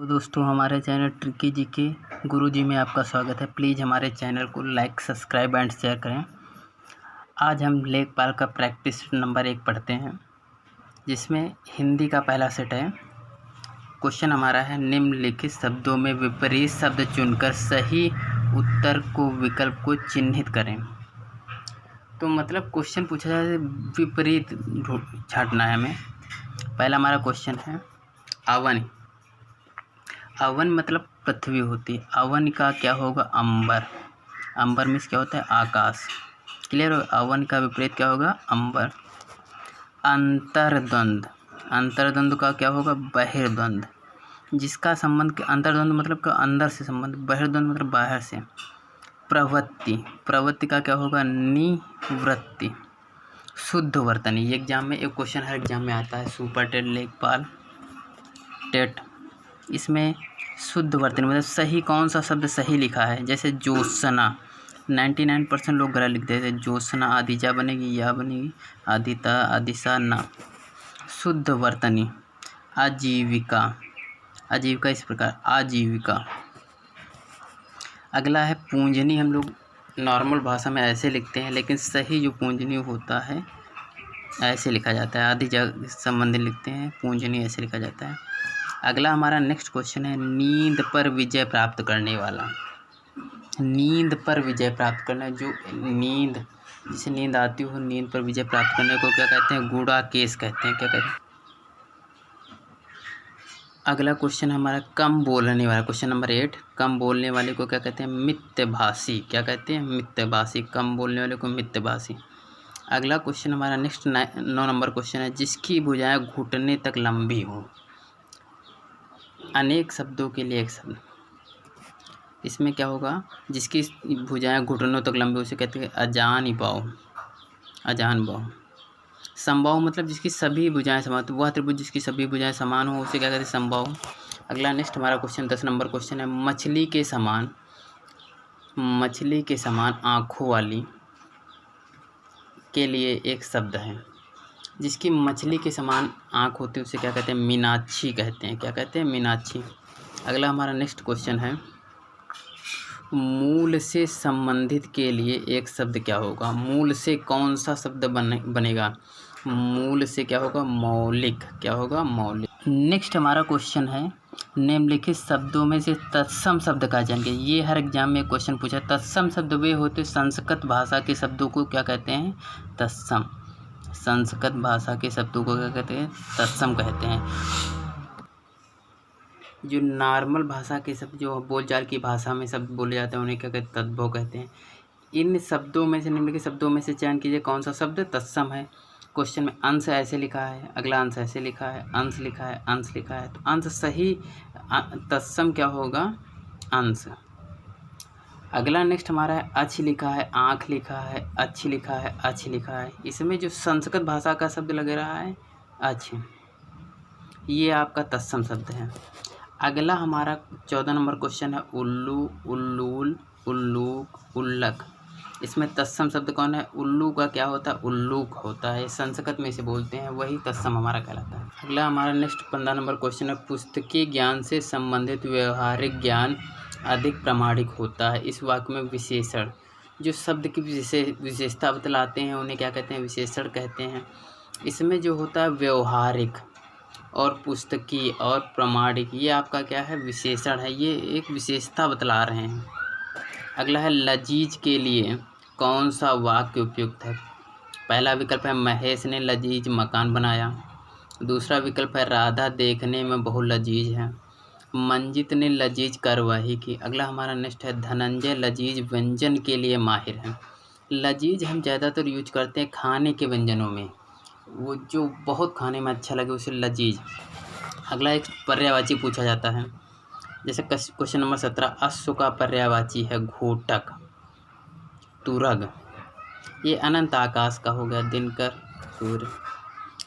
तो दोस्तों, हमारे चैनल ट्रिकी जी के गुरुजी में आपका स्वागत है। प्लीज़ हमारे चैनल को लाइक, सब्सक्राइब एंड शेयर करें। आज हम लेखपाल का प्रैक्टिस नंबर 1 पढ़ते हैं, जिसमें हिंदी का पहला सेट है। क्वेश्चन हमारा है, निम्नलिखित शब्दों में विपरीत शब्द चुनकर सही उत्तर को विकल्प को चिन्हित करें। तो मतलब क्वेश्चन पूछा जाए विपरीत छांटना है हमें। पहला हमारा क्वेश्चन है, अवन। अवन मतलब पृथ्वी होती है। अवन का क्या होगा? अंबर। अंबर मीन्स क्या होता है? आकाश। क्लियर हो? अवन का विपरीत क्या होगा? अंबर। अंतर्द्वंद। अंतर्द्वंद का क्या होगा? बहिर्द्वंद। जिसका संबंध अंतर्द्वंद मतलब का अंदर से संबंध, बहिर्द्वंद मतलब बाहर से। प्रवृत्ति। प्रवृत्ति का क्या होगा? निवृत्ति। शुद्ध वर्तनी। ये एग्जाम में एक क्वेश्चन हर एग्जाम में आता है, सुपर टेट, लेखपाल, टेट। इसमें शुद्ध वर्तनी मतलब सही कौन सा शब्द सही लिखा है। जैसे ज्योत्सना, 99% लोग गलत लिख देते हैं। ज्योत्सना आदिजा बनेगी, या बनेगी आदिता, आदिशा ना। शुद्ध वर्तनी। आजीविका। आजीविका इस प्रकार, आजीविका। अगला है पूंजनी। हम लोग नॉर्मल भाषा में ऐसे लिखते हैं, लेकिन सही जो पूंजनी होता है ऐसे लिखा जाता है। आदि संबंधी लिखते हैं, पूंजनी ऐसे लिखा जाता है। अगला हमारा नेक्स्ट क्वेश्चन है, नींद पर विजय प्राप्त करने वाला। नींद पर विजय प्राप्त करना, जो नींद, जिसे नींद आती हो, नींद पर विजय प्राप्त करने को क्या कहते हैं? गूढ़ाकेश कहते हैं। क्या कहते हैं? अगला क्वेश्चन हमारा, कम बोलने वाला। क्वेश्चन नंबर 8, कम बोलने वाले को क्या कहते हैं? मिथ्याभाषी। क्या कहते हैं? मिथ्याभाषी। कम बोलने वाले को मिथ्याभाषी। अगला क्वेश्चन हमारा नेक्स्ट 9 नंबर क्वेश्चन है, जिसकी भुजाएं घुटने तक लंबी हो। अनेक शब्दों के लिए एक शब्द। इसमें क्या होगा? जिसकी भुजाएं घुटनों तक लंबी, उसे कहते हैं अजान बाहु। अजान बाहु। समबाहु मतलब जिसकी सभी भुजाएं समान, तो वह त्रिभुज जिसकी सभी भुजाएं समान हो उसे क्या कहते हैं? समबाहु। अगला नेक्स्ट हमारा क्वेश्चन 10 नंबर क्वेश्चन है, मछली के समान। मछली के समान आँखों वाली के लिए एक शब्द है। जिसकी मछली के समान आँख होती है उसे क्या कहते हैं? मीनाक्षी कहते हैं। क्या कहते हैं? मीनाक्षी। अगला हमारा नेक्स्ट क्वेश्चन है, मूल से संबंधित के लिए एक शब्द क्या होगा? मूल से कौन सा शब्द बनेगा? मूल से क्या होगा? मौलिक। क्या होगा? मौलिक। नेक्स्ट हमारा क्वेश्चन है, निम्नलिखित शब्दों में से तत्सम शब्द का चयन कीजिए। ये हर एग्जाम में क्वेश्चन पूछा। तत्सम शब्द वे होते संस्कृत भाषा के शब्दों को क्या कहते हैं? तत्सम। संस्कृत भाषा के शब्दों को क्या कहते हैं? तत्सम कहते हैं। जो नॉर्मल भाषा के शब्द, जो बोलचाल की भाषा में शब्द बोले जाते हैं, उन्हें क्या कहते हैं? तद्भव कहते हैं। इन शब्दों में से, निम्नलिखित शब्दों में से चयन कीजिए कौन सा शब्द तत्सम है। क्वेश्चन में अंश ऐसे लिखा है, अगला अंश ऐसे लिखा है, अंश लिखा है, अंश लिखा है। तो अंश सही, तत्सम क्या होगा? अंश। अगला नेक्स्ट हमारा है, अछ लिखा है, आँख लिखा है, अच्छी लिखा है, अच्छ लिखा है। इसमें जो संस्कृत भाषा का शब्द लग रहा है अच्छ, ये आपका तत्सम शब्द है। अगला हमारा 14 नंबर क्वेश्चन है, उल्लू, उल्लूल, उल्लूक, उल्लक। इसमें तत्सम शब्द कौन है? उल्लू का क्या होता है? उल्लूक होता है। संस्कृत में इसे बोलते हैं, वही तत्सम हमारा कहलाता है। अगला हमारा नेक्स्ट 15 नंबर क्वेश्चन है, पुस्तकीय ज्ञान से संबंधित व्यवहारिक ज्ञान अधिक प्रामाणिक होता है। इस वाक्य में विशेषण, जो शब्द की विशेषता बतलाते हैं उन्हें क्या कहते हैं? विशेषण कहते हैं। इसमें जो होता है व्यवहारिक और पुस्तकीय और प्रामाणिक, ये आपका क्या है? विशेषण है। ये एक विशेषता बतला रहे हैं। अगला है, लजीज के लिए कौन सा वाक्य उपयुक्त है? पहला विकल्प है, महेश ने लजीज मकान बनाया। दूसरा विकल्प है, राधा देखने में बहुत लजीज है। मंजित ने लजीज कार्रवाई की। अगला हमारा नेक्स्ट है, धनंजय लजीज व्यंजन के लिए माहिर है। लजीज हम ज़्यादातर यूज करते हैं खाने के व्यंजनों में, वो जो बहुत खाने में अच्छा लगे उसे लजीज। अगला एक पर्यायवाची पूछा जाता है, जैसे क्वेश्चन नंबर 17, अश्व का पर्यायवाची है घोटक, तुरग। ये अनंत आकाश का हो गया, दिनकर, सूर्य।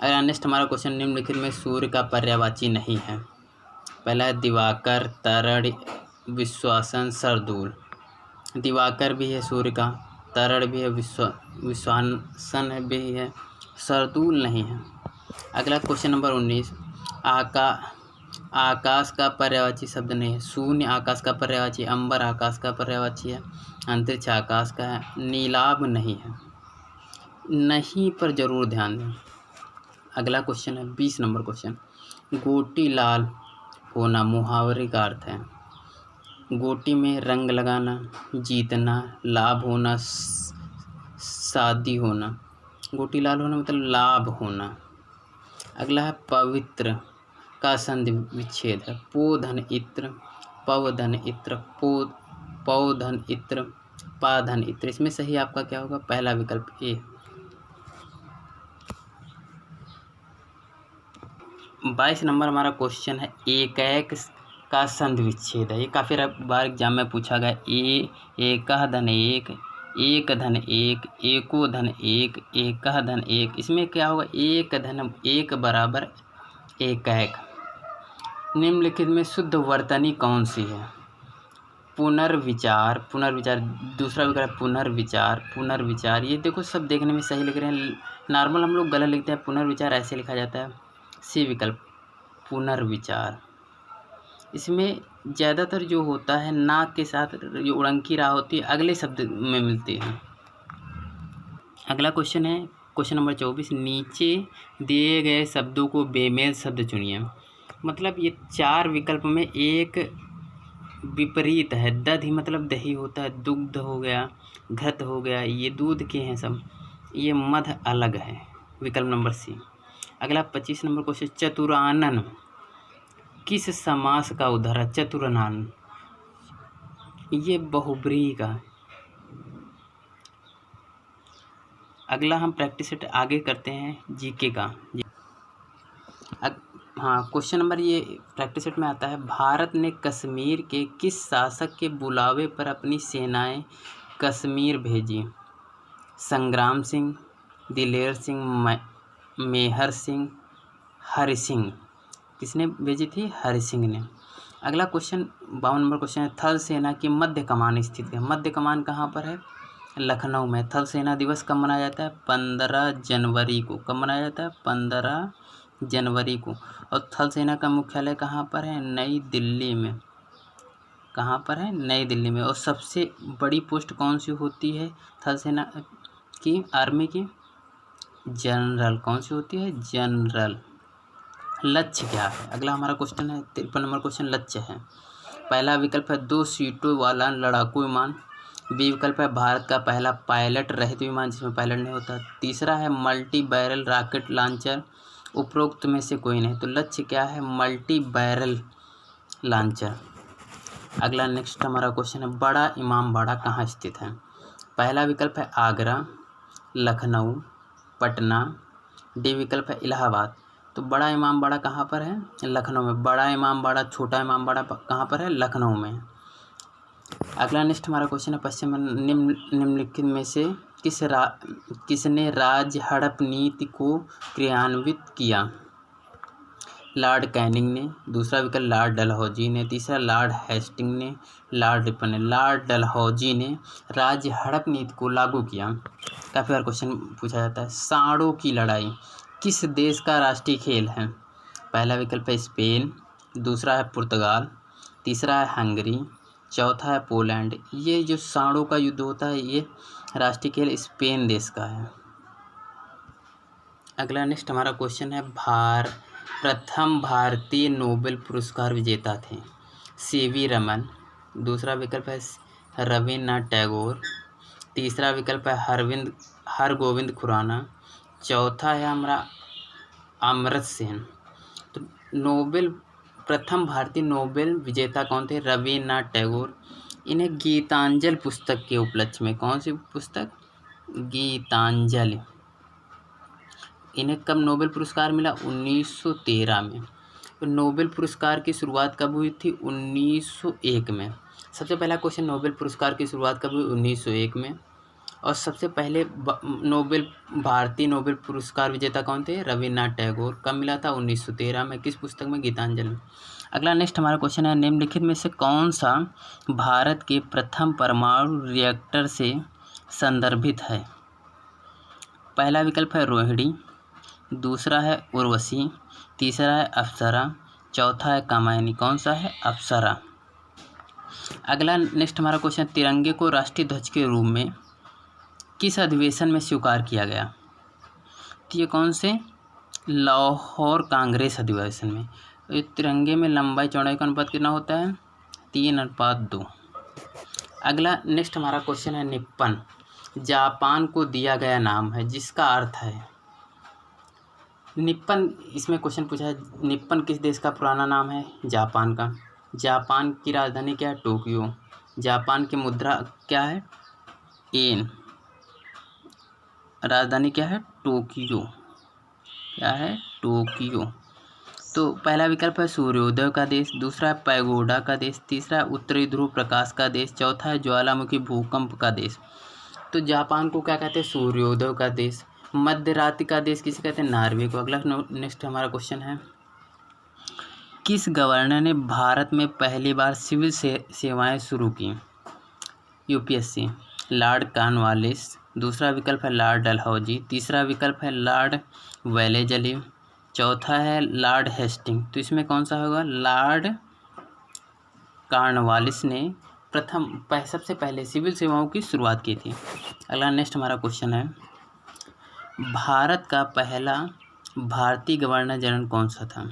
अगला नेक्स्ट हमारा क्वेश्चन, निम्नलिखित में सूर्य का पर्यायवाची नहीं है। पहला है दिवाकर, तरण, विश्वासन, सरदूल। दिवाकर भी है सूर्य का, तरण भी है, विश्वासन भी है, सरदूल नहीं है। अगला क्वेश्चन नंबर 19, आकाश का पर्यायवाची शब्द नहीं है। शून्य आकाश का पर्यायवाची, अंबर आकाश का पर्यायवाची है, अंतरिक्ष आकाश का है, नीलाभ नहीं है। नहीं पर जरूर ध्यान दें। अगला क्वेश्चन है 20 नंबर क्वेश्चन। गोटी लाल होना मुहावरे का अर्थ है। गोटी में रंग लगाना, जीतना, लाभ होना, शादी होना। गोटी लाल होना मतलब लाभ होना। अगला है पवित्र का संधि विच्छेद है। पो धन इत्र, पव धन इत्र, पौ धन इत्र, पा धन इत्र। इसमें सही आपका क्या होगा? पहला विकल्प ए। 22 नंबर हमारा क्वेश्चन है एकैक का संधि विच्छेद है। ये काफ़ी बार एग्जाम में पूछा गया। एकह धन एक, एक धन एक, एको धन एक, एकह धन एक। इसमें क्या होगा? एक धन एक बराबर एकैक। निम्नलिखित में शुद्ध वर्तनी कौन सी है? पुनर्विचार, पुनर्विचार। दूसरा विकल्प पुनर्विचार, पुनर्विचार। ये देखो सब देखने में सही लिख रहे हैं, नॉर्मल हम लोग गलत लिखते हैं। पुनर्विचार ऐसे लिखा जाता है। सी विकल्प पुनर्विचार। इसमें ज़्यादातर जो होता है नाक के साथ जो उड़ंकी राह होती है अगले शब्द में मिलती है। अगला क्वेश्चन है क्वेश्चन नंबर 24। नीचे दिए गए शब्दों को बेमेल शब्द चुनिए। मतलब ये 4 विकल्प में एक विपरीत है। दधि मतलब दही होता है, दुग्ध हो गया, घृत हो गया, ये दूध के हैं सब। ये मध अलग है, विकल्प नंबर सी। अगला 25 नंबर क्वेश्चन। चतुरानन किस समास का उदाहरण? चतुरानन ये बहुब्रीहि का है। अगला हम प्रैक्टिस सेट आगे करते हैं जीके का। हाँ, क्वेश्चन नंबर ये प्रैक्टिस सेट में आता है। भारत ने कश्मीर के किस शासक के बुलावे पर अपनी सेनाएं कश्मीर भेजी? संग्राम सिंह, दिलेर सिंह, मेहर सिंह, हरि सिंह। किसने भेजी थी? हरि सिंह ने। अगला क्वेश्चन 52 नंबर क्वेश्चन है। थल सेना की मध्य कमान स्थित है। मध्य कमान कहाँ पर है? लखनऊ में। थल सेना दिवस कब मनाया जाता है? 15 जनवरी को। कब मनाया जाता है? 15 जनवरी को। और थल सेना का मुख्यालय कहाँ पर है? नई दिल्ली में। कहाँ पर है? नई दिल्ली में। और सबसे बड़ी पोस्ट कौन सी होती है थल सेना की, आर्मी की? जनरल। कौन सी होती है? जनरल। लक्ष्य क्या है? अगला हमारा क्वेश्चन है 53 नंबर क्वेश्चन। लक्ष्य है। पहला विकल्प है 2 सीटों वाला लड़ाकू विमान। बी विकल्प है भारत का पहला पायलट रहित विमान जिसमें पायलट नहीं होता। तीसरा है मल्टी बैरल रॉकेट लॉन्चर। उपरोक्त में से कोई नहीं। तो लक्ष्य क्या है? Multi barrel launcher. अगला नेक्स्ट हमारा क्वेश्चन है बड़ा इमामबाड़ा कहाँ स्थित है? पहला विकल्प है आगरा, लखनऊ, पटना। डी विकल्प है इलाहाबाद। तो बड़ा इमामबाड़ा कहाँ पर है? लखनऊ में। बड़ा इमामबाड़ा, छोटा इमामबाड़ा कहाँ पर है? लखनऊ में। अगला नेक्स्ट हमारा क्वेश्चन है पश्चिम निम्नलिखित में से किसने राज्य हड़प नीति को क्रियान्वित किया? लॉर्ड कैनिंग ने। दूसरा विकल्प लॉर्ड डलहौजी ने। तीसरा लॉर्ड हेस्टिंग ने। लॉर्ड रिपन ने। लॉर्ड डलहौजी ने राज्य हड़प नीति को लागू किया। काफ़ी बार क्वेश्चन पूछा जाता है। सांडों की लड़ाई किस देश का राष्ट्रीय खेल है? पहला विकल्प है स्पेन, दूसरा है पुर्तगाल, तीसरा है हंगरी, चौथा है पोलैंड। ये जो सांडों का युद्ध होता है ये राष्ट्रीय खेल स्पेन देश का है। अगला नेक्स्ट हमारा क्वेश्चन है प्रथम भारतीय नोबेल पुरस्कार विजेता थे। सीवी रमन। दूसरा विकल्प है रविन्द्रनाथ टैगोर। तीसरा विकल्प है हरगोविंद खुराना। चौथा है हमारा अमर्त्य सेन। तो प्रथम भारतीय नोबेल विजेता कौन थे? रविन्द्रनाथ टैगोर। इन्हें गीतांजलि पुस्तक के उपलक्ष्य में, कौन सी पुस्तक? गीतांजलि। इन्हें कब नोबेल पुरस्कार मिला? 1913 में। तो नोबेल पुरस्कार की शुरुआत कब हुई थी? 1901 में। सबसे पहला क्वेश्चन, नोबेल पुरस्कार की शुरुआत कब हुई? 1901 में। और सबसे पहले भारतीय नोबेल पुरस्कार विजेता कौन थे? रविन्द्रनाथ टैगोर। कब मिला था? 1913 में। किस पुस्तक में? गीतांजलि। अगला नेक्स्ट हमारा क्वेश्चन है निम्नलिखित में से कौन सा भारत के प्रथम परमाणु रिएक्टर से संदर्भित है? पहला विकल्प है रोहिणी, दूसरा है उर्वशी, तीसरा है अप्सरा, चौथा है कामायनी, कौन सा है, अप्सरा। अगला नेक्स्ट हमारा क्वेश्चन, तिरंगे को राष्ट्रीय ध्वज के रूप में किस अधिवेशन में स्वीकार किया गया? तो ये कौन से, लाहौर कांग्रेस अधिवेशन में। तो तिरंगे में लंबाई चौड़ाई का अनुपात कितना होता है, 3:2। अगला नेक्स्ट हमारा क्वेश्चन है, निप्पन जापान को दिया गया नाम है जिसका अर्थ है, निप्पन, इसमें क्वेश्चन पूछा है, निप्पन किस देश का पुराना नाम है, जापान का। जापान की राजधानी क्या है, टोक्यो। जापान की मुद्रा क्या है, येन। राजधानी क्या है, टोक्यो, क्या है, टोक्यो। तो पहला विकल्प है सूर्योदय का देश, दूसरा है पैगोडा का देश, तीसरा है उत्तरी ध्रुव प्रकाश का देश, चौथा है ज्वालामुखी भूकंप का देश। तो जापान को क्या कहते हैं, सूर्योदय का देश। मध्य रात्रि का देश किसे कहते हैं, नॉर्वे को। अगला नेक्स्ट हमारा क्वेश्चन है, किस गवर्नर ने भारत में पहली बार सिविल सेवाएं शुरू की, यूपीएससी। लॉर्ड कॉर्नवालिस, दूसरा विकल्प है लॉर्ड डलहौजी, तीसरा विकल्प है लॉर्ड वेलेजली, चौथा है लॉर्ड हेस्टिंग। तो इसमें कौन सा होगा, लॉर्ड कॉर्नवालिस ने सबसे पहले सिविल सेवाओं की शुरुआत की थी। अगला नेक्स्ट हमारा क्वेश्चन है, भारत का पहला भारतीय गवर्नर जनरल कौन सा था?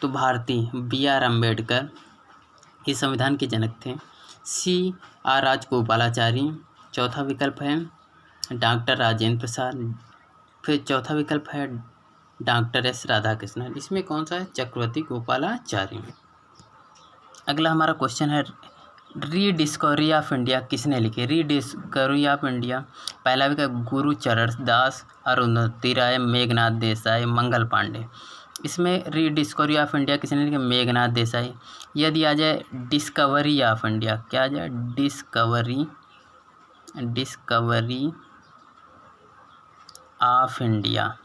तो भारतीय BR अम्बेडकर, ये संविधान के जनक थे। CR राजगोपालाचारी, चौथा विकल्प है डॉक्टर राजेंद्र प्रसाद, फिर चौथा विकल्प है डॉक्टर S राधाकृष्णन। इसमें कौन सा है, चक्रवर्ती गोपालाचारी। अगला हमारा क्वेश्चन है, रीडिस्कवरी ऑफ इंडिया किसने लिखी? रीडिस्कवरी ऑफ इंडिया, पहला विकल्प गुरुचरण दास, अरुंधति राय, मेघनाथ देसाई, मंगल पांडे। इसमें रीडिस्कवरी ऑफ इंडिया किसने लिखी, मेघनाथ देसाई। यदि आ जाए डिस्कवरी ऑफ इंडिया, क्या आ जाए, डिस्कवरी ऑफ इंडिया,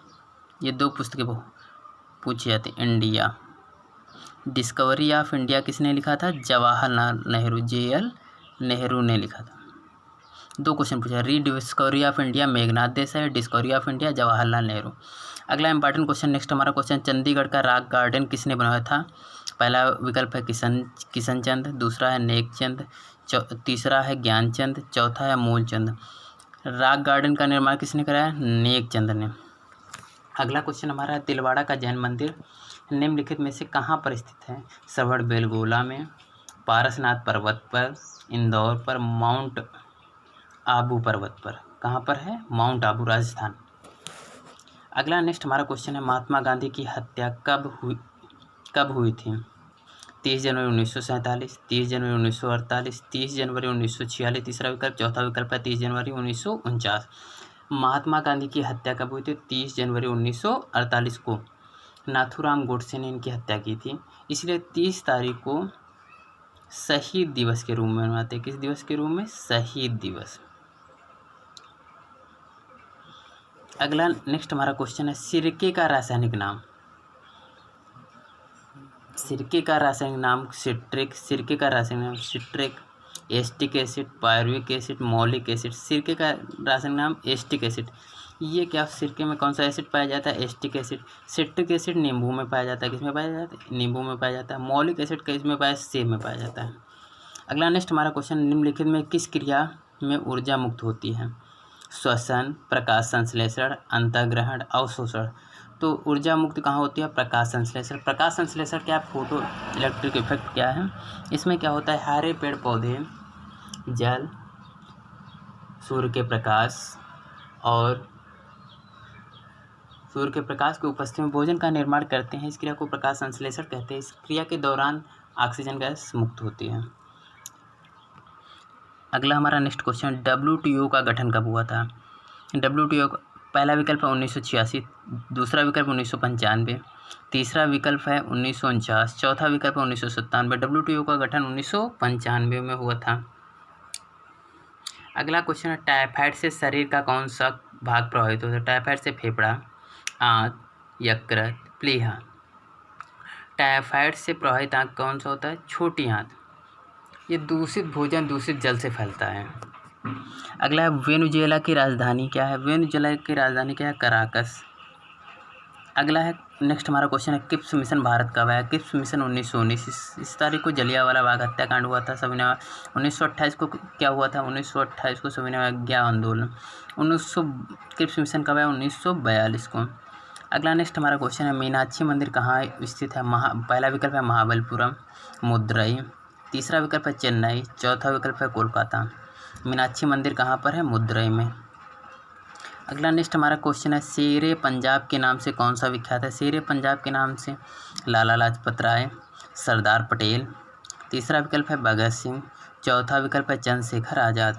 ये दो पुस्तकें पूछी जाती, इंडिया। डिस्कवरी ऑफ इंडिया किसने लिखा था, जवाहरलाल नेहरू, JL नेहरू ने लिखा था। दो क्वेश्चन पूछा, rediscovery of India Meghnath Desai, discovery of India Jawaharlal Nehru. अगला इंपॉर्टेंट क्वेश्चन नेक्स्ट हमारा क्वेश्चन, चंडीगढ़ का रॉक गार्डन किसने बनाया था? पहला विकल्प है किशनचंद, दूसरा है नेकचंद, तीसरा है ज्ञानचंद, चौथा है मूलचंद। रॉक गार्डन का निर्माण किसने कराया, नेकचंद ने। अगला क्वेश्चन हमारा है, तिलवाड़ा का जैन मंदिर निम्नलिखित में से कहाँ पर स्थित है? श्रवणबेलगोला में, पारसनाथ पर्वत पर, इंदौर पर, माउंट आबू पर्वत पर। कहाँ पर है, माउंट आबू, राजस्थान। अगला नेक्स्ट हमारा क्वेश्चन है, महात्मा गांधी की हत्या कब हुई थी? 30 जनवरी 1947, 30 जनवरी 1948, 30 जनवरी 1946, तीसरा विकल्प, चौथा विकल्प है 30 जनवरी 1949। महात्मा गांधी की हत्या कब हुई थी? 30 जनवरी 1948 को नाथूराम गोडसे ने इनकी हत्या की थी। इसलिए 30 तारीख को शहीद दिवस के रूप में मनाते हैं। किस दिवस के रूप में? शहीद दिवस। अगला नेक्स्ट हमारा क्वेश्चन है, सिरके का रासायनिक नाम। सिरके का रासायनिक नाम सिट्रिक, सिरके का रासायनिक नाम citric, acetic acid, pyruvic acid, मौलिक एसिड। सिरके का रासायनिक नाम एस्टिक एसिड। ये क्या, सिरके में कौन सा एसिड पाया जाता है? Acetic acid. सिट्रिक एसिड नींबू में पाया जाता है। किसमें पाया जाता है? नींबू में पाया जाता है। मौलिक एसिड किस में पाया? सेब में पाया जाता है। अगला नेक्स्ट हमारा क्वेश्चन, निम्नलिखित में किस क्रिया में ऊर्जा मुक्त होती है? श्वसन, प्रकाश संश्लेषण, अंतःग्रहण, अवशोषण। तो ऊर्जा मुक्त कहाँ होती है? प्रकाश संश्लेषण। प्रकाश संश्लेषण क्या है? फोटो इलेक्ट्रिक इफेक्ट क्या है? इसमें क्या होता है, हरे पेड़ पौधे जल, सूर्य के प्रकाश और सूर्य के प्रकाश की उपस्थिति में भोजन का निर्माण करते हैं। इस क्रिया को प्रकाश संश्लेषण कहते हैं। इस क्रिया के दौरान ऑक्सीजन गैस मुक्त होती है। अगला हमारा नेक्स्ट क्वेश्चन, WTO का गठन कब हुआ था? WTO का पहला विकल्प है 1986, दूसरा विकल्प 1995, तीसरा विकल्प है 1949, चौथा विकल्प है 1997। WTO का गठन 1995 में हुआ था। अगला क्वेश्चन है, टाइफाइड से शरीर का कौन सा भाग प्रभावित होता है? टाइफाइड से फेफड़ा, आंत, यकृत, प्लीहा। टाइफाइड से प्रभावित आंत कौन सा होता है? छोटी आंत। ये दूषित भोजन दूषित जल से फैलता है। अगला है, वेनेजुएला की राजधानी क्या है? वेनेजुएला की राजधानी क्या है? कराकस। अगला है नेक्स्ट हमारा क्वेश्चन है क्रिप्स मिशन भारत कब आया। क्रिप्स मिशन 1919 इस तारीख को जलियांवाला बाग हत्याकांड हुआ था। सविनय 1928 को क्या हुआ था, 1928 को सविनय अवज्ञा आंदोलन। 1900 क्रिप्स मिशन कब आया, 1942 को। अगला नेक्स्ट हमारा क्वेश्चन है मीनाक्षी मंदिर कहाँ स्थित है। पहला विकल्प है महाबलीपुरम, मदुरई। तीसरा विकल्प है चेन्नई। चौथा विकल्प है कोलकाता। मीनाक्षी मंदिर कहाँ पर है, मदुरई में। अगला नेक्स्ट हमारा क्वेश्चन है शेरे पंजाब के नाम से कौन सा विख्यात है। शेरे पंजाब के नाम से लाला लाजपत राय, सरदार पटेल। तीसरा विकल्प है भगत सिंह। चौथा विकल्प है चंद्रशेखर आज़ाद।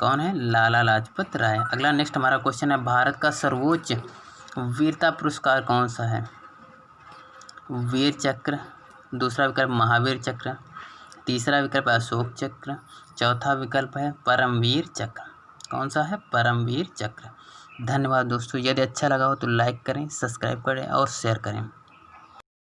कौन है, लाला लाजपत राय। अगला नेक्स्ट हमारा क्वेश्चन है भारत का सर्वोच्च वीरता पुरस्कार कौन सा है। वीर चक्र। दूसरा विकल्प महावीर चक्र। तीसरा विकल्प है अशोक चक्र। चौथा विकल्प है परमवीर चक्र। कौन सा है, परमवीर चक्र। धन्यवाद दोस्तों। यदि अच्छा लगा हो तो लाइक करें, सब्सक्राइब करें और शेयर करें।